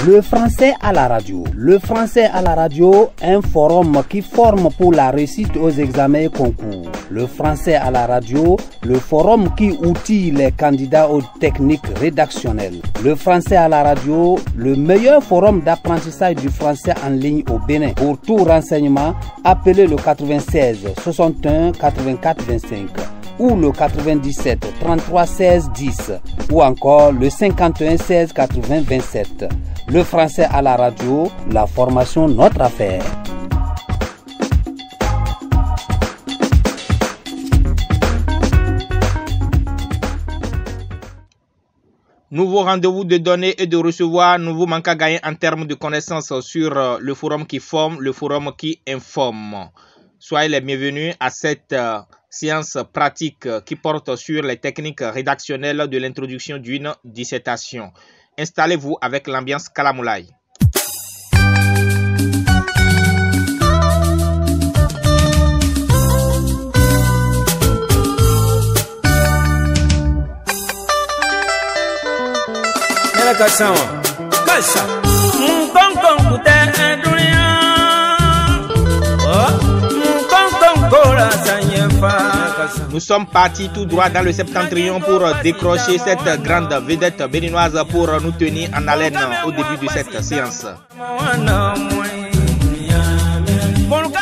Le français à la radio. Le français à la radio, un forum qui forme pour la réussite aux examens et concours. Le français à la radio, le forum qui outille les candidats aux techniques rédactionnelles. Le français à la radio, le meilleur forum d'apprentissage du français en ligne au Bénin. Pour tout renseignement, appelez le 96 61 84 25 ou le 97 33 16 10 ou encore le 51 16 80 27. Le français à la radio, la formation notre affaire. Nouveau rendez-vous de donner et de recevoir, nouveau manque à gagner en termes de connaissances sur le forum qui forme, le forum qui informe. Soyez les bienvenus à cette séance pratique qui porte sur les techniques rédactionnelles de l'introduction d'une dissertation. Installez-vous avec l'ambiance Kalamoulay. Nous sommes partis tout droit dans le septentrion pour décrocher cette grande vedette béninoise pour nous tenir en haleine au début de cette séance.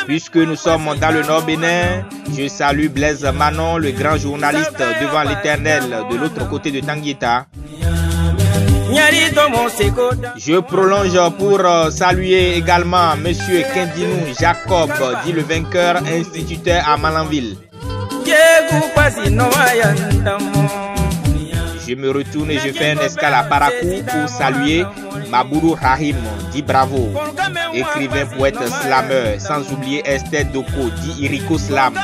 Puisque nous sommes dans le Nord Bénin, je salue Blaise Manon, le grand journaliste devant l'éternel de l'autre côté de Tanguieta. Je prolonge pour saluer également Monsieur Kendinou Jacob, dit le vainqueur, instituteur à Malanville. Je me retourne et je fais une escale à Parakou pour saluer Mabourou Rahim, dit bravo, écrivain, poète, slameur, sans oublier Esther Doko, dit Iriko Slam.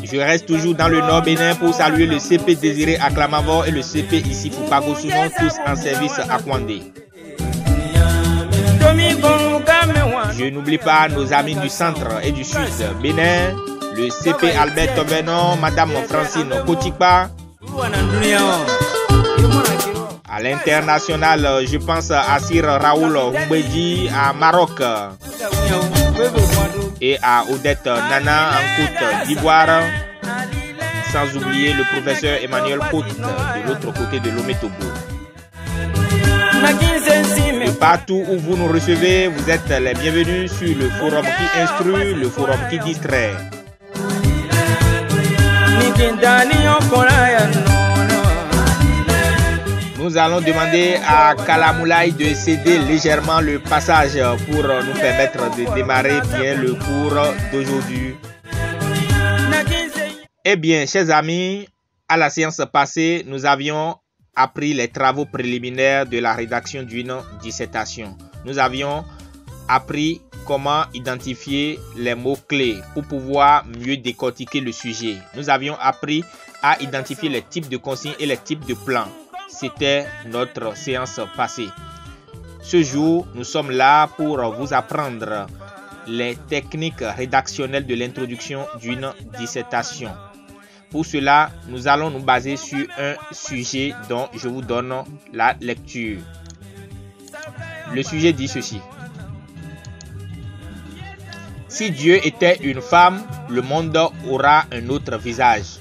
Je reste toujours dans le Nord Bénin pour saluer le CP Désiré à Clamavor et le CP ici Foupago-Sounon, tous en service à Kwandé. Je n'oublie pas nos amis du centre et du sud Bénin, le CP Albert Tovenon, Madame Francine Kotikpa. À l'international, je pense à Sir Raoul Humbedi à Maroc et à Odette Nana en Côte d'Ivoire, sans oublier le professeur Emmanuel Côte de l'autre côté de Lomé-Togo. Et partout où vous nous recevez, vous êtes les bienvenus sur le forum qui instruit, le forum qui distrait. Nous allons demander à Kalamoulay de céder légèrement le passage pour nous permettre de démarrer bien le cours d'aujourd'hui. Eh bien, chers amis, à la séance passée, nous avions appris les travaux préliminaires de la rédaction d'une dissertation. Nous avions appris comment identifier les mots-clés pour pouvoir mieux décortiquer le sujet. Nous avions appris à identifier les types de consignes et les types de plans. C'était notre séance passée. Ce jour, nous sommes là pour vous apprendre les techniques rédactionnelles de l'introduction d'une dissertation. Pour cela, nous allons nous baser sur un sujet dont je vous donne la lecture. Le sujet dit ceci. Si Dieu était une femme, le monde aura un autre visage.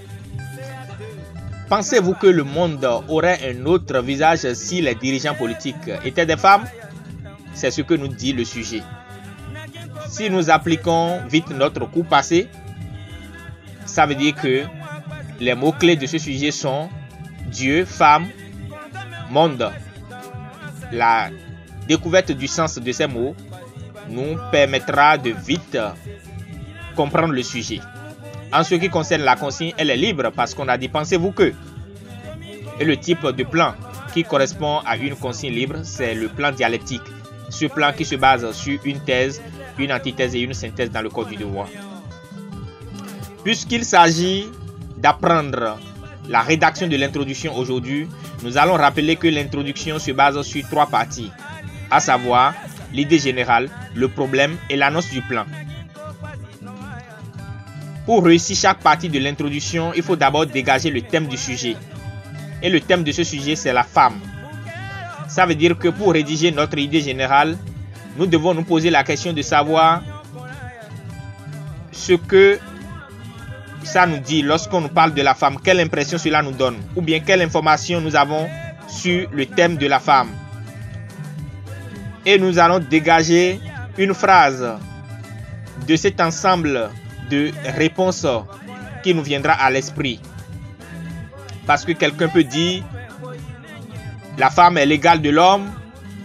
Pensez-vous que le monde aurait un autre visage si les dirigeants politiques étaient des femmes? C'est ce que nous dit le sujet. Si nous appliquons vite notre coup passé, ça veut dire que les mots-clés de ce sujet sont Dieu, femme, monde. La découverte du sens de ces mots nous permettra de vite comprendre le sujet. En ce qui concerne la consigne, elle est libre parce qu'on a dit pensez-vous que. Et le type de plan qui correspond à une consigne libre, c'est le plan dialectique. Ce plan qui se base sur une thèse, une antithèse et une synthèse dans le code du devoir. Puisqu'il s'agit d'apprendre la rédaction de l'introduction aujourd'hui, nous allons rappeler que l'introduction se base sur 3 parties, à savoir l'idée générale, le problème et l'annonce du plan. Pour réussir chaque partie de l'introduction, il faut d'abord dégager le thème du sujet. Et le thème de ce sujet, c'est la femme. Ça veut dire que pour rédiger notre idée générale, nous devons nous poser la question de savoir ce que ça nous dit lorsqu'on nous parle de la femme. Quelle impression cela nous donne? Ou bien quelle information nous avons sur le thème de la femme. Et nous allons dégager une phrase de cet ensemble de réponses qui nous viendra à l'esprit. Parce que quelqu'un peut dire la femme est l'égale de l'homme,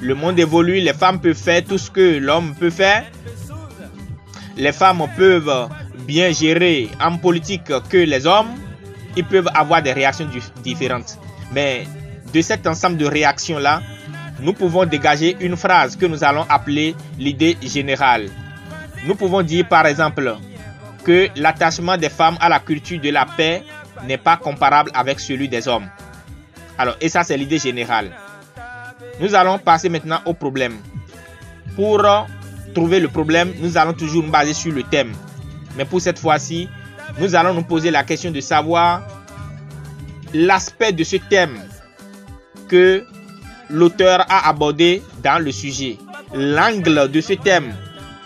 le monde évolue, les femmes peuvent faire tout ce que l'homme peut faire. Les femmes peuvent bien gérer en politique que les hommes. Ils peuvent avoir des réactions différentes. Mais de cet ensemble de réactions-là, nous pouvons dégager une phrase que nous allons appeler l'idée générale. Nous pouvons dire par exemple que l'attachement des femmes à la culture de la paix n'est pas comparable avec celui des hommes. Alors, et ça c'est l'idée générale. Nous allons passer maintenant au problème. Pour trouver le problème, nous allons toujours nous baser sur le thème. Mais pour cette fois-ci, nous allons nous poser la question de savoir l'aspect de ce thème que l'auteur a abordé dans le sujet. L'angle de ce thème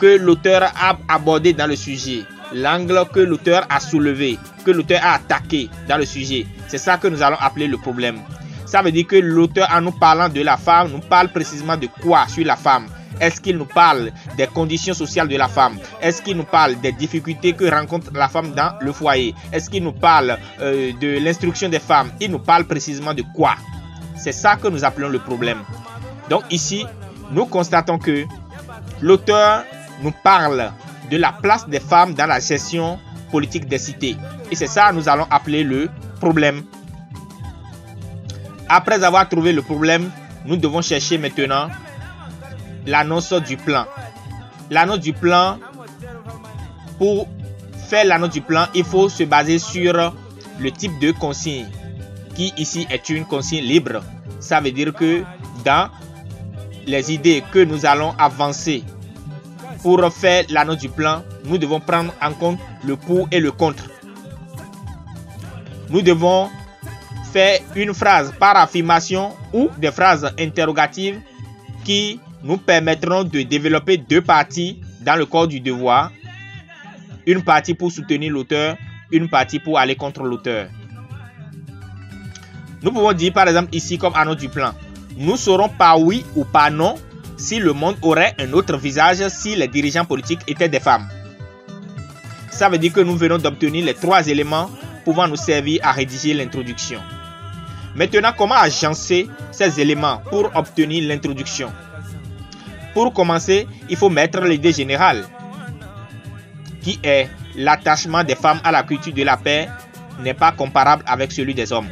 que l'auteur a abordé dans le sujet. L'angle que l'auteur a soulevé, que l'auteur a attaqué dans le sujet. C'est ça que nous allons appeler le problème. Ça veut dire que l'auteur, en nous parlant de la femme, nous parle précisément de quoi sur la femme? Est-ce qu'il nous parle des conditions sociales de la femme? Est-ce qu'il nous parle des difficultés que rencontre la femme dans le foyer? Est-ce qu'il nous parle de l'instruction des femmes? Il nous parle précisément de quoi? C'est ça que nous appelons le problème. Donc ici, nous constatons que l'auteur nous parle de la place des femmes dans la gestion politique des cités. Et c'est ça que nous allons appeler le problème. Après avoir trouvé le problème, nous devons chercher maintenant l'annonce du plan. L'annonce du plan, pour faire l'annonce du plan, il faut se baser sur le type de consigne, qui ici est une consigne libre. Ça veut dire que dans les idées que nous allons avancer pour faire l'annonce du plan, nous devons prendre en compte le pour et le contre. Nous devons faire une phrase par affirmation ou des phrases interrogatives qui nous permettront de développer deux parties dans le corps du devoir. Une partie pour soutenir l'auteur, une partie pour aller contre l'auteur. Nous pouvons dire par exemple ici comme annonce du plan. Nous saurons par oui ou par non si le monde aurait un autre visage si les dirigeants politiques étaient des femmes. Ça veut dire que nous venons d'obtenir les trois éléments pouvant nous servir à rédiger l'introduction. Maintenant, comment agencer ces éléments pour obtenir l'introduction? Pour commencer, il faut mettre l'idée générale, qui est l'attachement des femmes à la culture de la paix n'est pas comparable avec celui des hommes.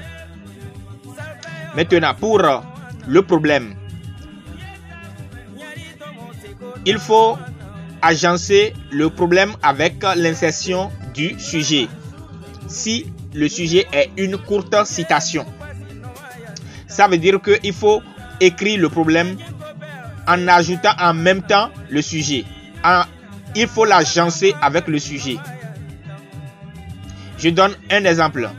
Maintenant, pour le problème, il faut agencer le problème avec l'insertion du sujet. Si le sujet est une courte citation, ça veut dire qu'il faut écrire le problème en ajoutant en même temps le sujet. Il faut l'agencer avec le sujet. Je donne un exemple.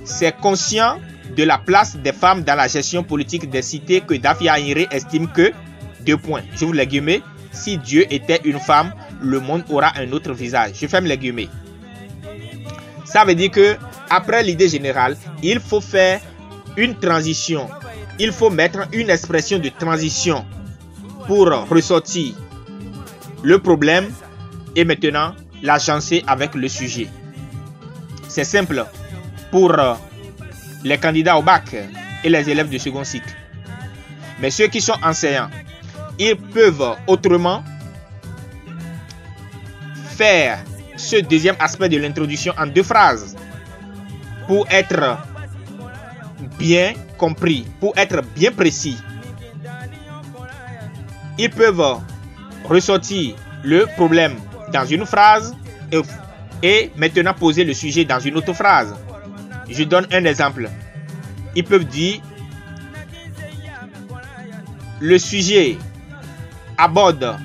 C'est conscient de la place des femmes dans la gestion politique des cités que Daffy Ahiré estime que, deux points, j'ouvre les guillemets, si Dieu était une femme, le monde aura un autre visage. Je ferme les guillemets. Ça veut dire que après l'idée générale, il faut faire une transition. Il faut mettre une expression de transition pour ressortir le problème et maintenant l'agencer avec le sujet. C'est simple pour les candidats au bac et les élèves de second cycle. Mais ceux qui sont enseignants, ils peuvent autrement faire ce deuxième aspect de l'introduction en deux phrases pour être bien compris, pour être bien précis. Ils peuvent ressortir le problème dans une phrase et maintenant poser le sujet dans une autre phrase. Je donne un exemple. Ils peuvent dire le sujet aborde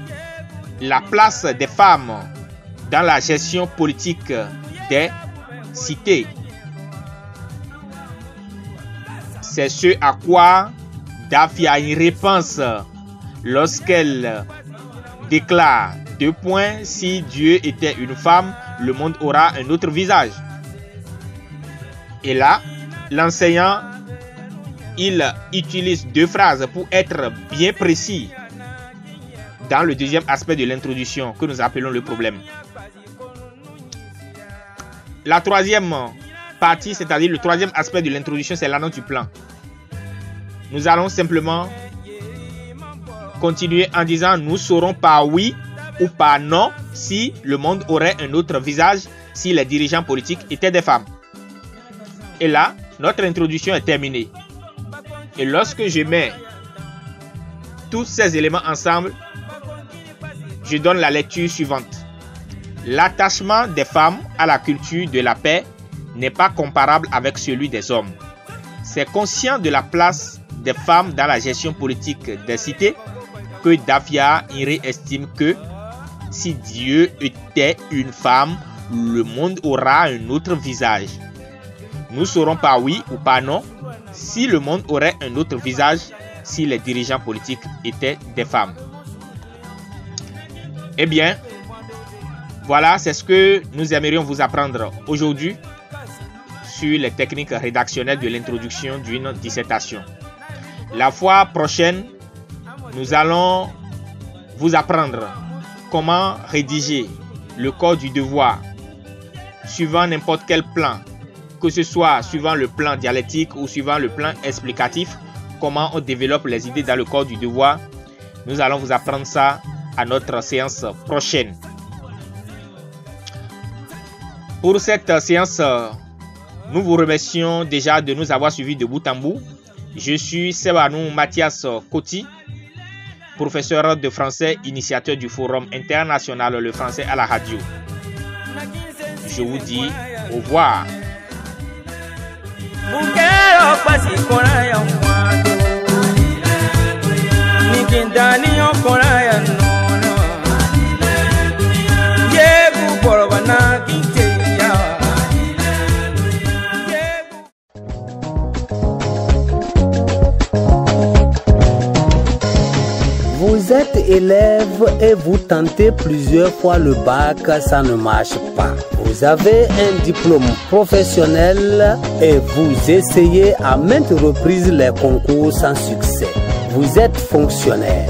la place des femmes dans la gestion politique des cités. C'est ce à quoi Daffy a une réponse lorsqu'elle déclare 2 points, si Dieu était une femme, le monde aura un autre visage. Et là, l'enseignant, il utilise 2 phrases pour être bien précis dans le deuxième aspect de l'introduction que nous appelons le problème. La troisième partie, c'est-à-dire le troisième aspect de l'introduction, c'est l'annonce du plan. Nous allons simplement continuer en disant nous saurons par oui ou par non si le monde aurait un autre visage, si les dirigeants politiques étaient des femmes. Et là, notre introduction est terminée. Et lorsque je mets tous ces éléments ensemble, je donne la lecture suivante. L'attachement des femmes à la culture de la paix n'est pas comparable avec celui des hommes. C'est conscient de la place des femmes dans la gestion politique des cités que Daffy Inri estime que si Dieu était une femme, le monde aura un autre visage. Nous saurons par oui ou par non si le monde aurait un autre visage si les dirigeants politiques étaient des femmes. Eh bien, voilà, c'est ce que nous aimerions vous apprendre aujourd'hui sur les techniques rédactionnelles de l'introduction d'une dissertation. La fois prochaine, nous allons vous apprendre comment rédiger le corps du devoir suivant n'importe quel plan, que ce soit suivant le plan dialectique ou suivant le plan explicatif, comment on développe les idées dans le corps du devoir. Nous allons vous apprendre ça à notre séance prochaine. Pour cette séance, nous vous remercions déjà de nous avoir suivis de bout en bout. Je suis Sebanou Mathias Koti, professeur de français, initiateur du Forum international Le Français à la radio. Je vous dis au revoir. Vous êtes élève et vous tentez plusieurs fois le bac, ça ne marche pas. Vous avez un diplôme professionnel et vous essayez à maintes reprises les concours sans succès. Vous êtes fonctionnaire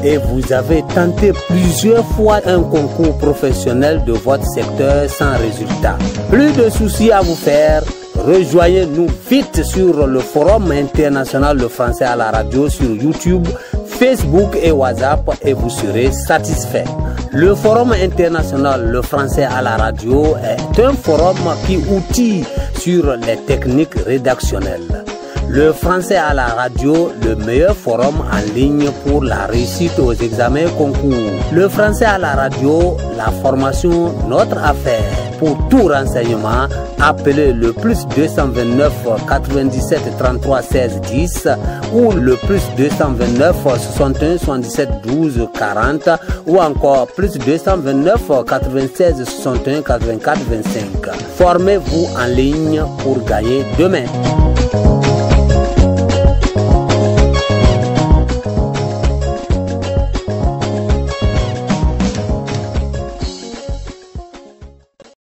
et vous avez tenté plusieurs fois un concours professionnel de votre secteur sans résultat. Plus de soucis à vous faire. Rejoignez-nous vite sur le Forum international Le Français à la radio sur YouTube, Facebook et WhatsApp et vous serez satisfait. Le Forum international Le Français à la radio est un forum qui outille sur les techniques rédactionnelles. Le Français à la radio, le meilleur forum en ligne pour la réussite aux examens concours. Le Français à la radio, la formation, notre affaire. Pour tout renseignement, appelez le plus 229 97 33 16 10 ou le plus 229 61 77 12 40 ou encore plus 229 96 61 84 25. Formez-vous en ligne pour gagner demain.